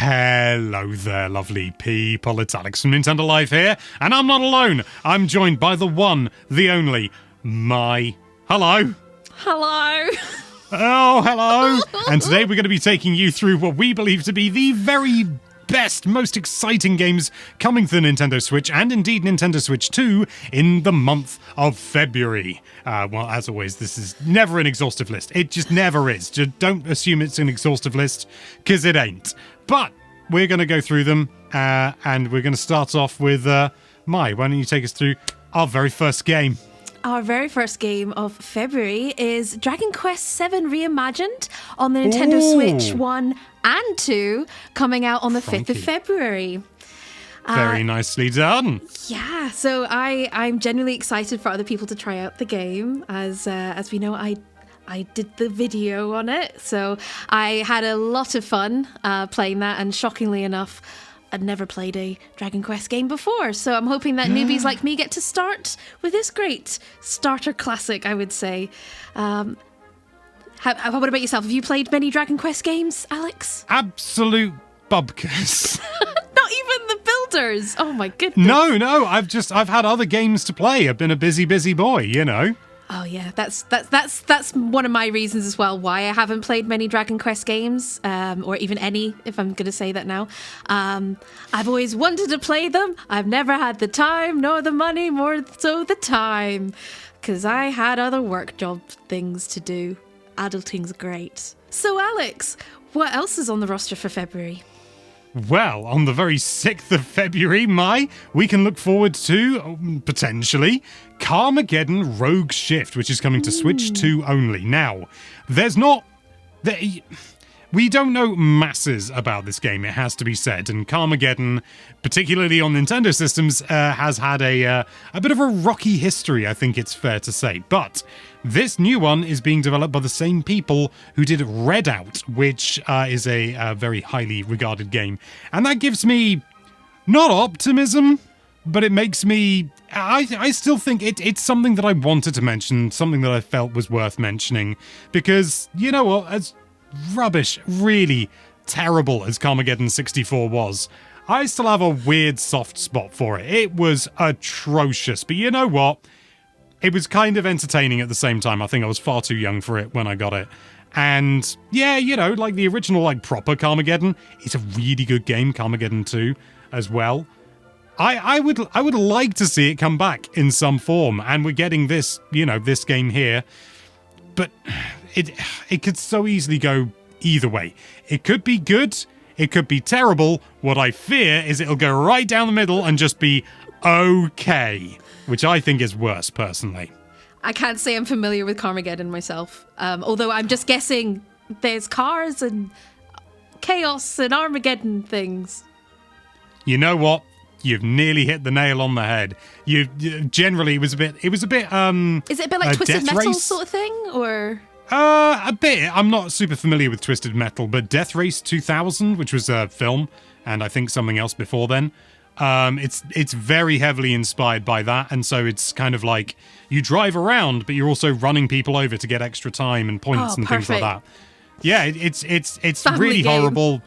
Hello there, lovely people. It's Alex from Nintendo Live here, and I'm not alone. I'm joined by the one, the only, Hello. Hello. Oh, hello. And today we're going to be taking you through what we believe to be the very best, most exciting games coming to the Nintendo Switch, and indeed Nintendo Switch 2, in the month of February. Well, as always, this is never an exhaustive list. It just never is. Just don't assume it's an exhaustive list, because it ain't. But we're going to go through them, and we're going to start off with, why don't you take us through our very first game? Our very first game of February is Dragon Quest VII Reimagined on the Nintendo Switch 1 and 2, coming out on the 5th of February. Very nicely done. Yeah, so I'm genuinely excited for other people to try out the game. As we know, I did the video on it, so I had a lot of fun playing that, and shockingly enough, I'd never played a Dragon Quest game before, so I'm hoping that newbies like me get to start with this great starter classic, I would say. What about yourself? Have you played many Dragon Quest games, Alex? Absolute bubkas. Not even the builders! Oh my goodness. No, I've had other games to play. I've been a busy boy, you know. Oh yeah, that's one of my reasons as well why I haven't played many Dragon Quest games, or even any, if I'm going to say that now. I've always wanted to play them. I've never had the time, nor the money, more so the time, because I had other work job things to do. Adulting's great. So Alex, what else is on the roster for February? Well, on the very 6th of February, we can look forward to, potentially, Carmageddon Rogue Shift, which is coming to Switch 2 only. Now, we don't know masses about this game, it has to be said, and Carmageddon, particularly on Nintendo systems, has had a bit of a rocky history, I think it's fair to say. But this new one is being developed by the same people who did Redout, which is a very highly regarded game. And that gives me, not optimism, but it makes me... I still think it's something that I wanted to mention, something that I felt was worth mentioning, because, you know what, as rubbish, really terrible as Carmageddon 64 was, I still have a weird soft spot for it. It was atrocious, but you know what? It was kind of entertaining at the same time. I think I was far too young for it when I got it. And yeah, you know, like the original, like proper Carmageddon, it's a really good game, Carmageddon 2 as well. I would like to see it come back in some form, and we're getting this, you know, this game here. But it could so easily go either way. It could be good, it could be terrible. What I fear is it'll go right down the middle and just be okay, which I think is worse, personally. I can't say I'm familiar with Carmageddon myself, although I'm just guessing there's cars and chaos and Armageddon things. You know what? You've nearly hit the nail on the head. Generally, it was a bit. Is it a bit like Twisted Metal sort of thing, or? A bit. I'm not super familiar with Twisted Metal, but Death Race 2000, which was a film, and I think something else before then. It's very heavily inspired by that, and so it's kind of like you drive around, but you're also running people over to get extra time and points and things like that. Yeah, it's Family really game. Horrible.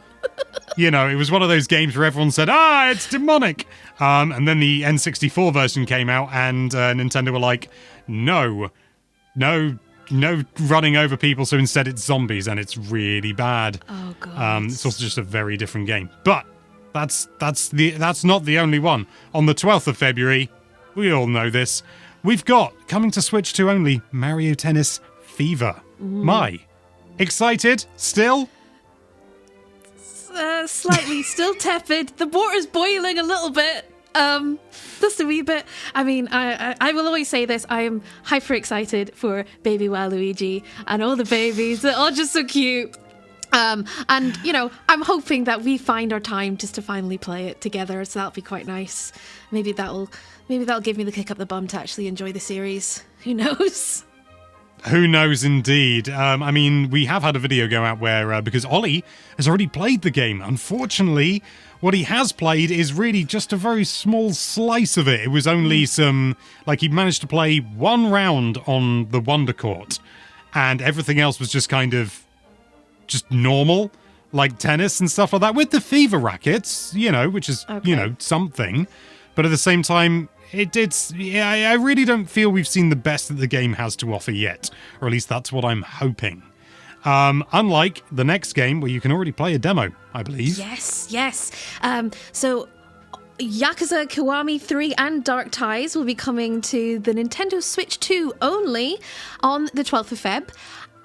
You know, it was one of those games where everyone said, it's demonic. And then the N64 version came out, and Nintendo were like, no running over people, so instead it's zombies, and it's really bad. Oh god. It's also just a very different game. But that's not the only one. On the 12th of February, we all know this, we've got, coming to Switch 2 only, Mario Tennis Fever. Excited? Still? Slightly still tepid. The water's boiling a little bit. Just a wee bit. I mean, I will always say this. I am hyper excited for Baby Waluigi and all the babies. They're all just so cute. And, you know, I'm hoping that we find our time just to finally play it together. So that'll be quite nice. Maybe that'll give me the kick up the bum to actually enjoy the series. Who knows? Who knows indeed. I mean, we have had a video go out where, because Ollie has already played the game, unfortunately, what he has played is really just a very small slice of it. It was only he managed to play one round on the Wonder Court, and everything else was just kind of just normal. like tennis and stuff like that with the fever rackets, which is, something. But at the same time, I really don't feel we've seen the best that the game has to offer yet, or at least that's what I'm hoping. Unlike the next game where you can already play a demo, I believe. Yes. So Yakuza Kiwami 3 and Dark Ties will be coming to the Nintendo Switch 2 only on the 12th of Feb.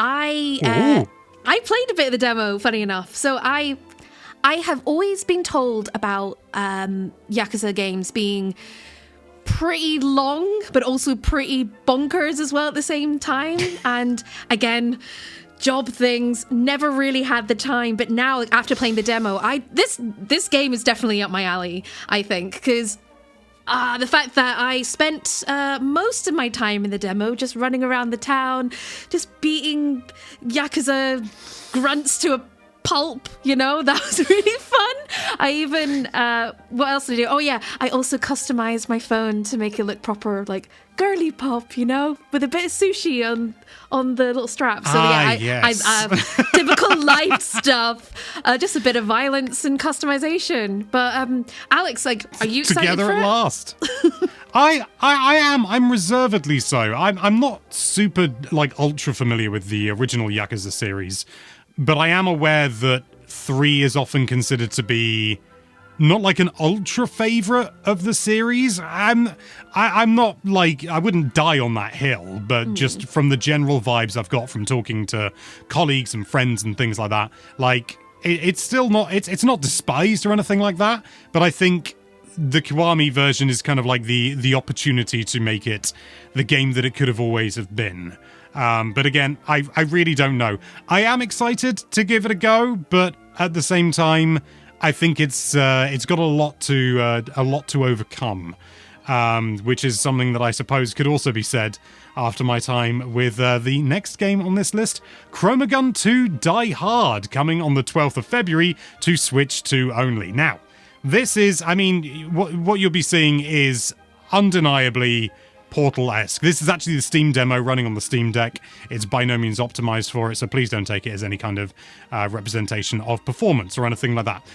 I played a bit of the demo, funny enough. So I have always been told about Yakuza games being pretty long, but also pretty bonkers as well at the same time. And again, job things, never really had the time. But now, after playing the demo, this game is definitely up my alley, I think, because the fact that I spent most of my time in the demo just running around the town, just beating Yakuza grunts to a pulp, that was really fun. I even, what else did I do? Oh yeah, I also customized my phone to make it look proper, like girly pop, with a bit of sushi on the little strap. So yes. Typical life stuff, just a bit of violence and customization. But Alex, are you excited together for at it? last? I am. I'm reservedly so. I'm not super ultra familiar with the original Yakuza series, but I am aware that 3 is often considered to be not like an ultra favorite of the series. I'm not I wouldn't die on that hill, but just from the general vibes I've got from talking to colleagues and friends and things like that, it's still not, it's not despised or anything like that, but I think the Kiwami version is kind of like the opportunity to make it the game that it could have always have been. But again, I really don't know. I am excited to give it a go, but at the same time, I think it's got a lot to overcome, which is something that I suppose could also be said after my time with the next game on this list, Chromagun 2 Die Hard, coming on the 12th of February to Switch 2 only. Now, this is, what you'll be seeing is undeniably Portal-esque. This is actually the Steam demo running on the Steam Deck. It's by no means optimized for it, so please don't take it as any kind of representation of performance or anything like that.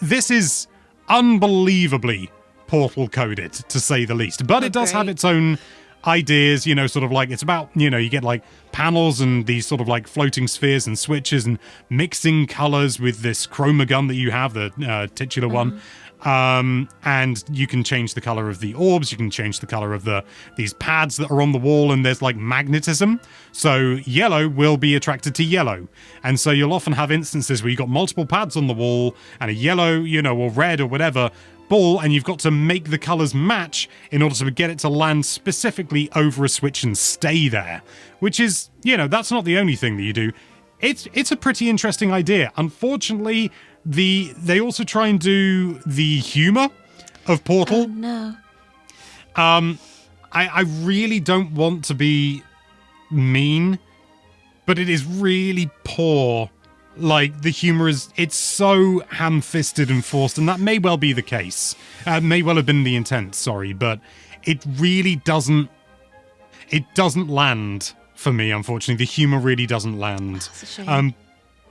This is unbelievably Portal-coded, to say the least. But it does have its own ideas, it's about, you get panels and these floating spheres and switches and mixing colors with this Chromagun that you have, the titular one. And you can change the color of the orbs, you can change the color of these pads that are on the wall, and there's magnetism. So yellow will be attracted to yellow. And so you'll often have instances where you've got multiple pads on the wall and a yellow, or red or whatever ball, and you've got to make the colors match in order to get it to land specifically over a switch and stay there. Which is, that's not the only thing that you do. It's a pretty interesting idea. Unfortunately, they also try and do the humor of Portal. Oh, no. I really don't want to be mean, but it is really poor. The humor it's so ham-fisted and forced, and that may well be the case. May well have been the intent, sorry, but it really doesn't land for me, unfortunately. The humor really doesn't land. That's a shame.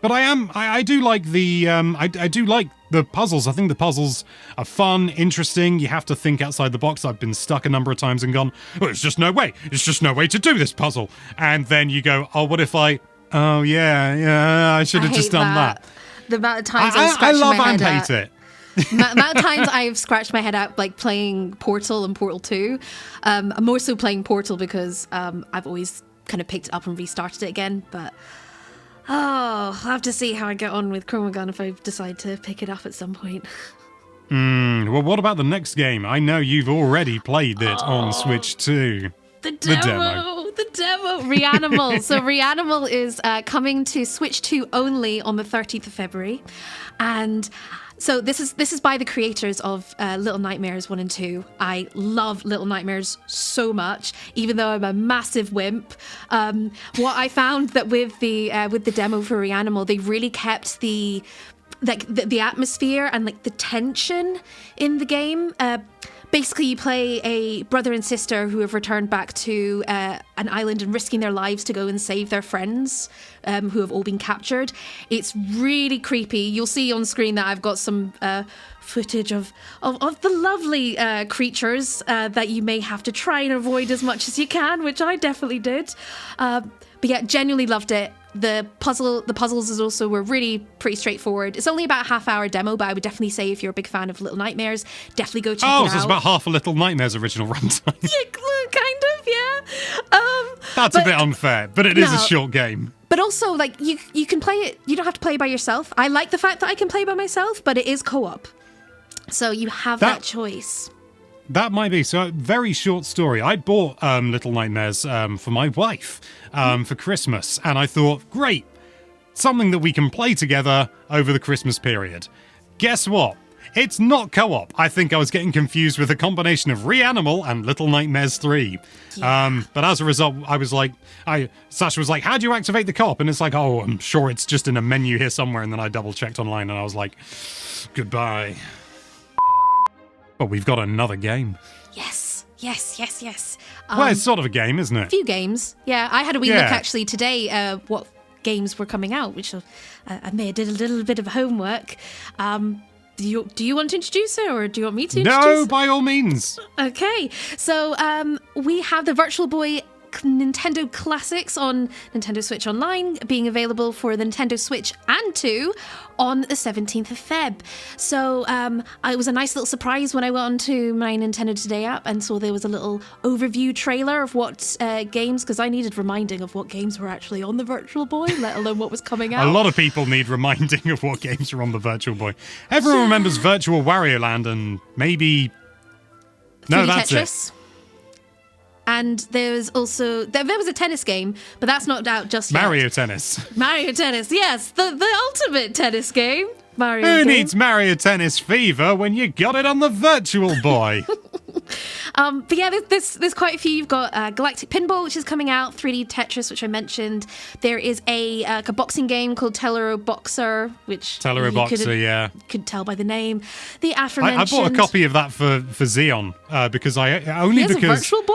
But I do like I do like the puzzles. I think the puzzles are fun, interesting. You have to think outside the box. I've been stuck a number of times and gone, oh, it's just no way to do this puzzle. And then you go, oh, what if I I should have just done that. The amount of times I love my and head hate it. The amount of times I've scratched my head out playing Portal and Portal 2. I'm more so playing Portal because I've always kind of picked it up and restarted it again, but I'll have to see how I get on with Chromagun if I decide to pick it up at some point. Well, what about the next game? I know you've already played it on Switch 2. The demo! Reanimal. So Reanimal is coming to Switch 2 only on the 13th of February. And so this is by the creators of Little Nightmares 1 and 2. I love Little Nightmares so much, even though I'm a massive wimp. What I found that with the demo for Reanimal, they really kept the atmosphere and the tension in the game. basically, you play a brother and sister who have returned back to an island and risking their lives to go and save their friends who have all been captured. It's really creepy. You'll see on screen that I've got some footage of the lovely creatures that you may have to try and avoid as much as you can, which I definitely did. But yeah, genuinely loved it. The puzzles were really pretty straightforward. It's only about a half-hour demo, but I would definitely say if you're a big fan of Little Nightmares, definitely go check it out. Oh, so it's about half a Little Nightmares original runtime. Yeah, kind of, yeah. That's a bit unfair, but it is a short game. But also, like, you can play it, you don't have to play by yourself. I like the fact that I can play by myself, but it is co-op. So you have that choice. That might be. So, very short story. I bought Little Nightmares for my wife for Christmas, and I thought, great, something that we can play together over the Christmas period. Guess what? It's not co-op. I think I was getting confused with a combination of Reanimal and Little Nightmares 3. Yeah. But as a result, I was like, Sasha was like, how do you activate the co-op? And it's like, oh, I'm sure it's just in a menu here somewhere. And then I double-checked online, and I was like, goodbye. But we've got another game. Yes. Well, it's sort of a game, isn't it? A few games. Yeah, I had a wee look actually today what games were coming out, which I may have did a little bit of homework. Do you want to introduce her, or do you want me to introduce her? No, by all means. Okay, so we have the Virtual Boy Nintendo Classics on Nintendo Switch Online being available for the Nintendo Switch and 2 on the 17th of Feb. So it was a nice little surprise when I went onto my Nintendo Today app and saw there was a little overview trailer of what games, because I needed reminding of what games were actually on the Virtual Boy, let alone what was coming out. A lot of people need reminding of what games are on the Virtual Boy. Everyone remembers Virtual Wario Land and maybe... No, that's Tetris. And there's also there was a tennis game, but that's not out just yet. Mario Tennis, yes, the ultimate tennis game. Who needs Mario Tennis fever when you got it on the Virtual Boy? But yeah, there's quite a few. You've got Galactic Pinball, which is coming out, 3D Tetris, which I mentioned. There is a boxing game called Tellero Boxer, which Boxer, could tell by the name. The aforementioned. I bought a copy of that for Xeon because I only he has because a Virtual Boy.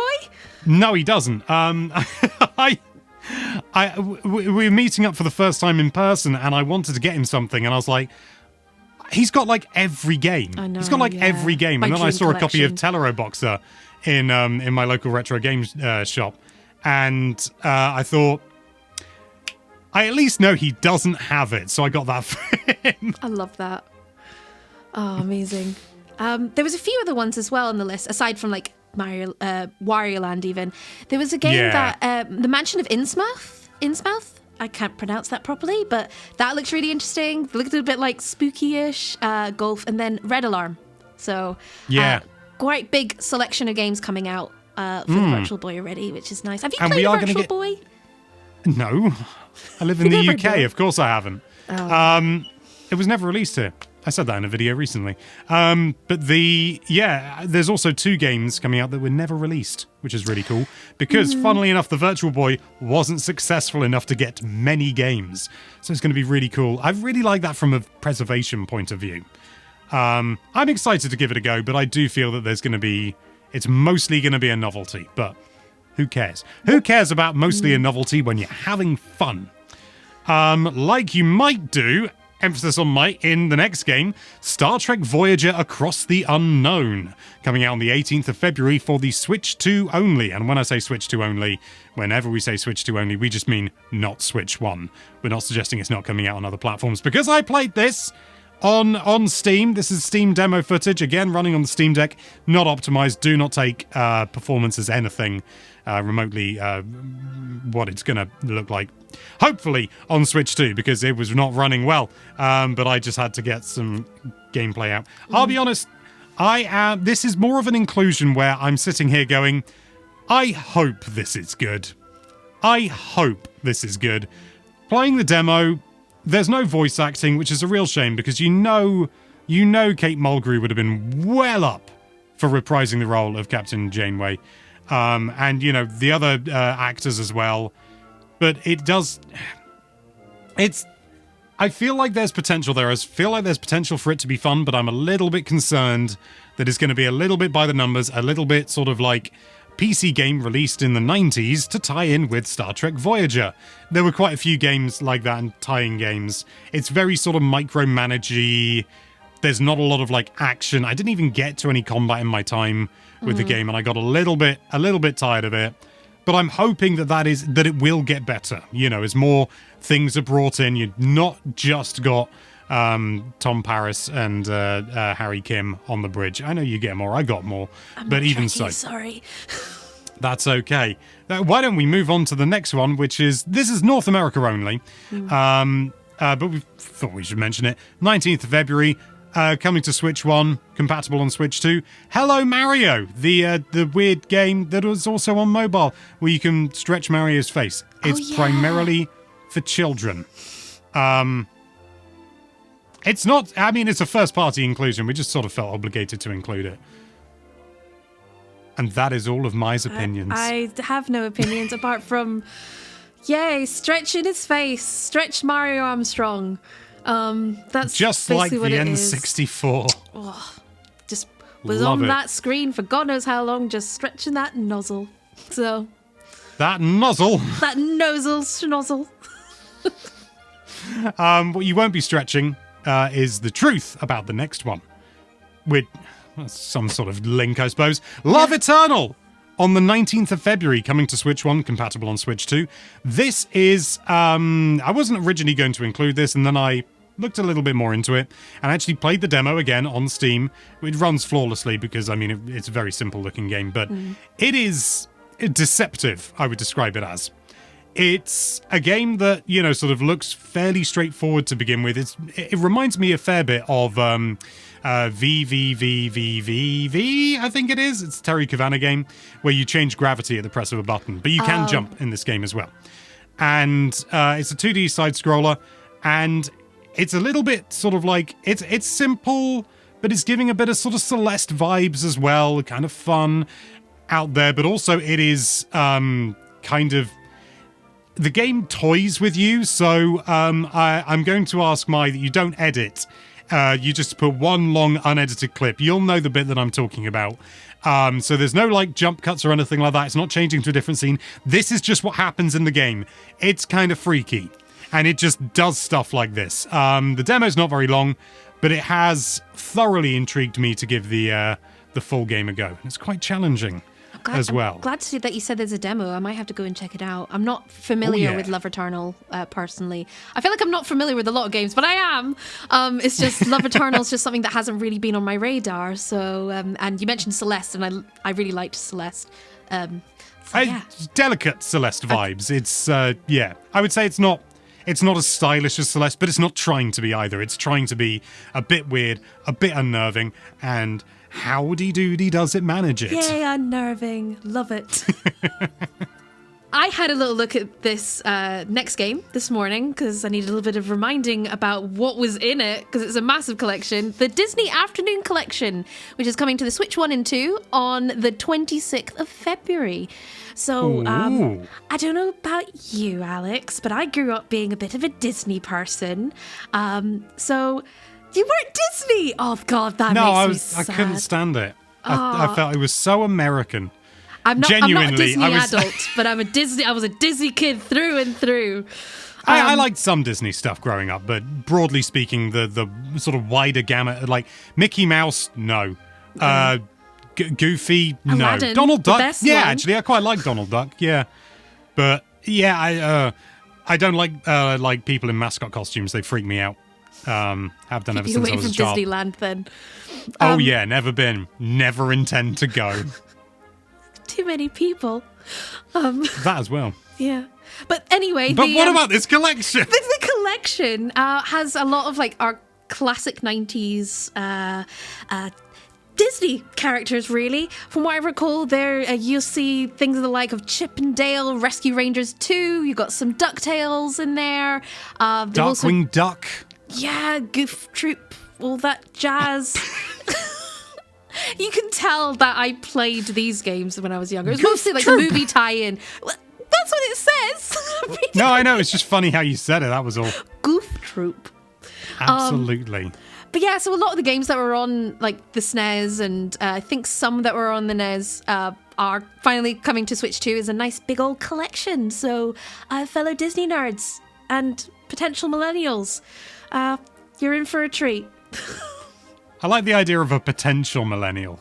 No, he doesn't. We were meeting up for the first time in person, and I wanted to get him something, and I was like, he's got like every game. I know, he's got like every game. And then I saw a copy of Tellero Boxer in my local retro games shop, and I thought, I at least know he doesn't have it, so I got that for him. I love that. Oh, amazing. There was a few other ones as well on the list, aside from like Wario Land even. There was a game that the Mansion of Innsmouth. I can't pronounce that properly, but that looks really interesting. It looked a bit like spooky-ish golf, and then Red Alarm. So quite big selection of games coming out for the Virtual Boy already, which is nice. Have you played Virtual Boy? No, I live in the UK. Of course I haven't. Oh. It was never released here. I said that in a video recently. But there's also 2 games coming out that were never released, which is really cool. Because, funnily enough, the Virtual Boy wasn't successful enough to get many games. So it's going to be really cool. I really like that from a preservation point of view. I'm excited to give it a go, but I do feel that it's mostly going to be a novelty. But who cares? Who cares about mostly a novelty when you're having fun? Like you might do... Emphasis on might in the next game, Star Trek Voyager Across the Unknown, coming out on the 18th of February for the Switch 2 only. And when I say Switch 2 only, whenever we say Switch 2 only, we just mean not Switch 1. We're not suggesting it's not coming out on other platforms, because I played this on Steam. This is Steam demo footage, again running on the Steam Deck, not optimized. Do not take performance as anything remotely what it's going to look like. Hopefully on Switch 2, because it was not running well. But I just had to get some gameplay out. I'll be honest, this is more of an inclusion where I'm sitting here going, I hope this is good. I hope this is good. Playing the demo, there's no voice acting, which is a real shame, because you know Kate Mulgrew would have been well up for reprising the role of Captain Janeway. And, the other actors as well. But it's I feel like there's potential there. I feel like there's potential for it to be fun, but I'm a little bit concerned that it's going to be a little bit by the numbers, a little bit sort of like PC game released in the 90s to tie in with Star Trek Voyager. There were quite a few games like that and tie-in games. It's very sort of micromanagey. There's not a lot of like action. I didn't even get to any combat in my time with the game, and I got a little bit tired of it. But I'm hoping that it will get better. You know, as more things are brought in, you've not just got Tom Paris and Harry Kim on the bridge. I know you get more. I got more. But even so, sorry. That's okay. Why don't we move on to the next one, which is this is North America only. But we thought we should mention it. 19th of February. Coming to Switch 1, compatible on Switch 2. Hello Mario, the weird game that was also on mobile, where you can stretch Mario's face. It's primarily for children. It's not, I mean, it's a first-party inclusion. We just sort of felt obligated to include it. And that is all of Mai's opinions. I have no opinions apart from, yay, stretching his face, stretch Mario Armstrong. That's just like the N64. Just was on that screen for God knows how long, just stretching that nozzle. So that nozzle. That nozzle schnozzle. What you won't be stretching is the truth about the next one. With some sort of link, I suppose. Love Eternal! On the 19th of February, coming to Switch 1, compatible on Switch 2. This is, I wasn't originally going to include this, and then I looked a little bit more into it, and actually played the demo again on Steam. It runs flawlessly because, I mean, it's a very simple-looking game, but it is deceptive, I would describe it as. It's a game that, you know, sort of looks fairly straightforward to begin with. It reminds me a fair bit of VVVVVV, I think it is. It's a Terry Cavanagh game where you change gravity at the press of a button, but you can jump in this game as well. And it's a 2D side-scroller, and it's a little bit sort of like, it's simple, but it's giving a bit of sort of Celeste vibes as well, kind of fun out there, but also it is kind of, the game toys with you, so I'm going to ask Mai that you don't edit. You just put one long unedited clip. You'll know the bit that I'm talking about. So there's no like jump cuts or anything like that. It's not changing to a different scene. This is just what happens in the game. It's kind of freaky, and it just does stuff like this. The demo's not very long, but it has thoroughly intrigued me to give the full game a go. It's quite challenging. As well. I'm glad to see that you said there's a demo. I might have to go and check it out. I'm not familiar with Love Eternal personally. I feel like I'm not familiar with a lot of games, but I am. It's just Love Eternal is just something that hasn't really been on my radar. So, and you mentioned Celeste, and I really liked Celeste. Delicate Celeste vibes. It's I would say it's not as stylish as Celeste, but it's not trying to be either. It's trying to be a bit weird, a bit unnerving, and howdy doody does it manage it. Yay, unnerving. Love it. I had a little look at this next game this morning because I needed a little bit of reminding about what was in it because it's a massive collection. The Disney Afternoon Collection, which is coming to the Switch 1 and 2 on the 26th of February. So, I don't know about you, Alex, but I grew up being a bit of a Disney person. So... You weren't Disney! Oh, God, that makes me sad. I couldn't stand it. I felt it was so American. I'm not a Disney adult, but I was a Disney kid through and through. I liked some Disney stuff growing up, but broadly speaking, the sort of wider gamut, like Mickey Mouse, no. Goofy, Aladdin, no. Donald Duck, one. Actually, I quite like Donald Duck, yeah. But, I don't like people in mascot costumes. They freak me out. Have done ever since I was a child. Disneyland then. Never been. Never intend to go. Too many people. That as well. Yeah. But anyway. But what about this collection? The collection has a lot of like our classic 90s Disney characters, really. From what I recall, there you'll see things of the like of Chip and Dale, Rescue Rangers 2. You've got some DuckTales in there. Darkwing Duck. Yeah, Goof Troop, all that jazz. You can tell that I played these games when I was younger. It was mostly like the movie tie-in. That's what it says. No, I know. It's just funny how you said it. That was all. Goof Troop. Absolutely. But yeah, so a lot of the games that were on like the SNES and I think some that were on the NES are finally coming to Switch 2 as a nice big old collection. So fellow Disney nerds and potential millennials, you're in for a treat. I like the idea of a potential millennial.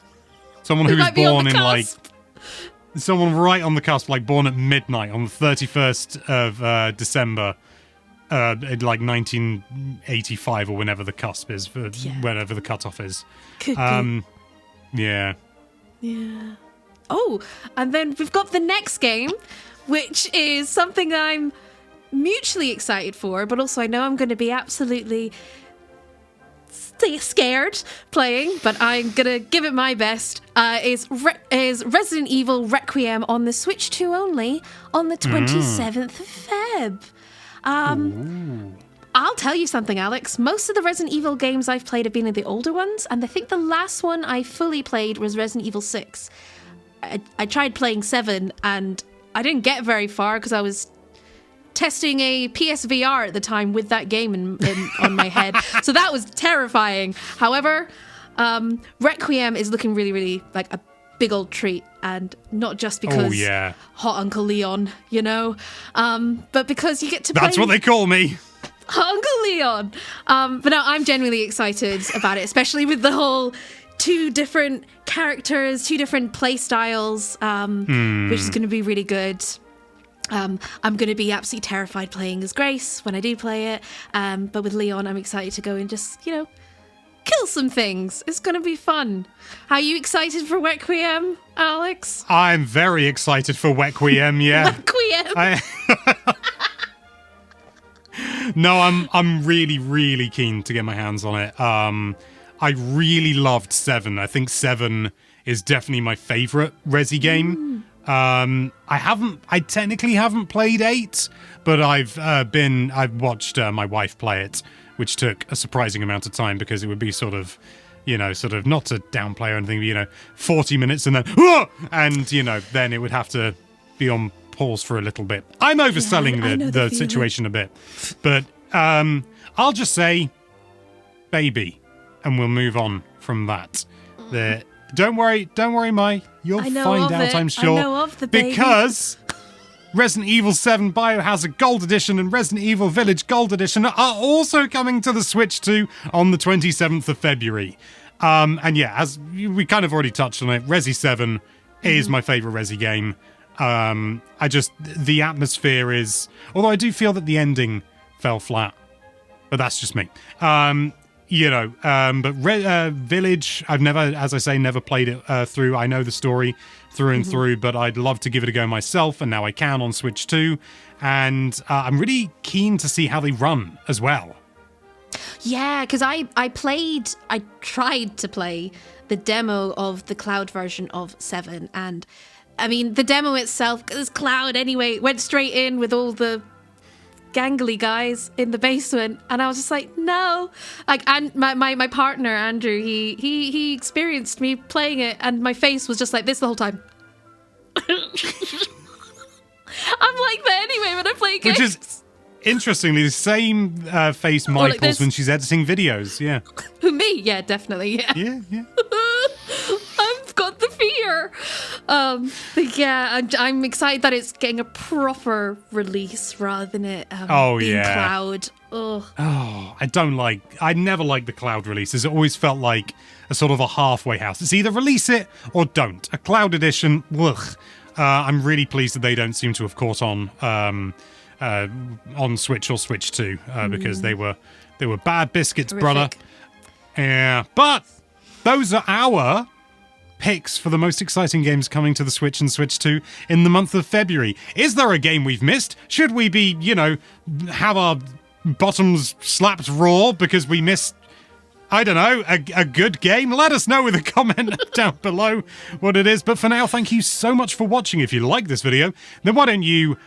Someone who was born in like... Someone right on the cusp, like born at midnight on the 31st of December, in like 1985 or whenever the cusp is, whenever the cutoff is. Yeah. Yeah. Oh, and then we've got the next game, which is something I'm mutually excited for, but also I know I'm going to be absolutely scared playing, but I'm gonna give it my best. Is Resident Evil Requiem on the Switch 2 only on the 27th of Feb. I'll tell you something, Alex. Most of the Resident Evil games I've played have been the older ones, and I think the last one I fully played was Resident Evil 6. I tried playing 7, and I didn't get very far because I was testing a PSVR at the time with that game on my head. So that was terrifying. However, Requiem is looking really, really like a big old treat. And not just because Hot Uncle Leon, you know, but because you get to play... That's what they call me. Hot Uncle Leon. But no, I'm genuinely excited about it, especially with the whole 2 different characters, 2 different play styles, which is going to be really good. I'm going to be absolutely terrified playing as Grace when I do play it. But with Leon, I'm excited to go and just, you know, kill some things. It's going to be fun. Are you excited for Requiem, Alex? I'm very excited for Requiem, yeah. Requiem! No, I'm really, really keen to get my hands on it. I really loved 7. I think 7 is definitely my favourite Resi game. I technically haven't played 8, but I've watched my wife play it, which took a surprising amount of time because it would be sort of not to downplay or anything, but, 40 minutes and then, and, then it would have to be on pause for a little bit. I'm overselling the situation a bit, but I'll just say baby, and we'll move on from that. Don't worry, Mai. You'll find out, I'm sure. I know of the baby. Because Resident Evil 7 Biohazard Gold Edition and Resident Evil Village Gold Edition are also coming to the Switch 2 on the 27th of February. And yeah, as we kind of already touched on it, Resi 7 is my favourite Resi game. The atmosphere is... Although I do feel that the ending fell flat. But that's just me. But Village, I've never, as I say, never played it through. I know the story through and through, but I'd love to give it a go myself, and now I can on Switch 2. And I'm really keen to see how they run as well. Yeah, because I tried to play the demo of the cloud version of 7, and I mean, the demo itself, because it's cloud anyway, went straight in with all the gangly guys in the basement, and I was just like, no. And my partner Andrew, he experienced me playing it, and my face was just like this the whole time. I'm like that anyway when I play games. Which is interestingly the same face Mai pulls when she's editing videos. Yeah. Who, me? Yeah, definitely. Yeah. I've got the fear. But yeah, I'm excited that it's getting a proper release rather than it being cloud. Ugh. Oh, I never liked the cloud releases. It always felt like a sort of a halfway house. It's either release it or don't. A cloud edition, ugh. I'm really pleased that they don't seem to have caught on Switch or Switch 2 because they were bad biscuits, horrific. Brother. Yeah, but those are our picks for the most exciting games coming to the Switch and Switch 2 in the month of February. Is there a game we've missed? Should we be, have our bottoms slapped raw because we missed, I don't know, a good game? Let us know with a comment down below what it is. But for now, thank you so much for watching. If you like this video, then why don't you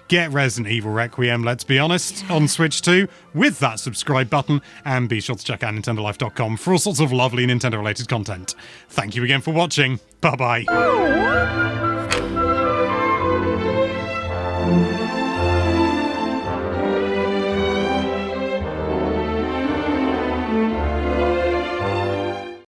get Resident Evil Requiem, let's be honest, on Switch 2 with that subscribe button, and be sure to check out nintendolife.com for all sorts of lovely Nintendo-related content. Thank you again for watching. Bye-bye.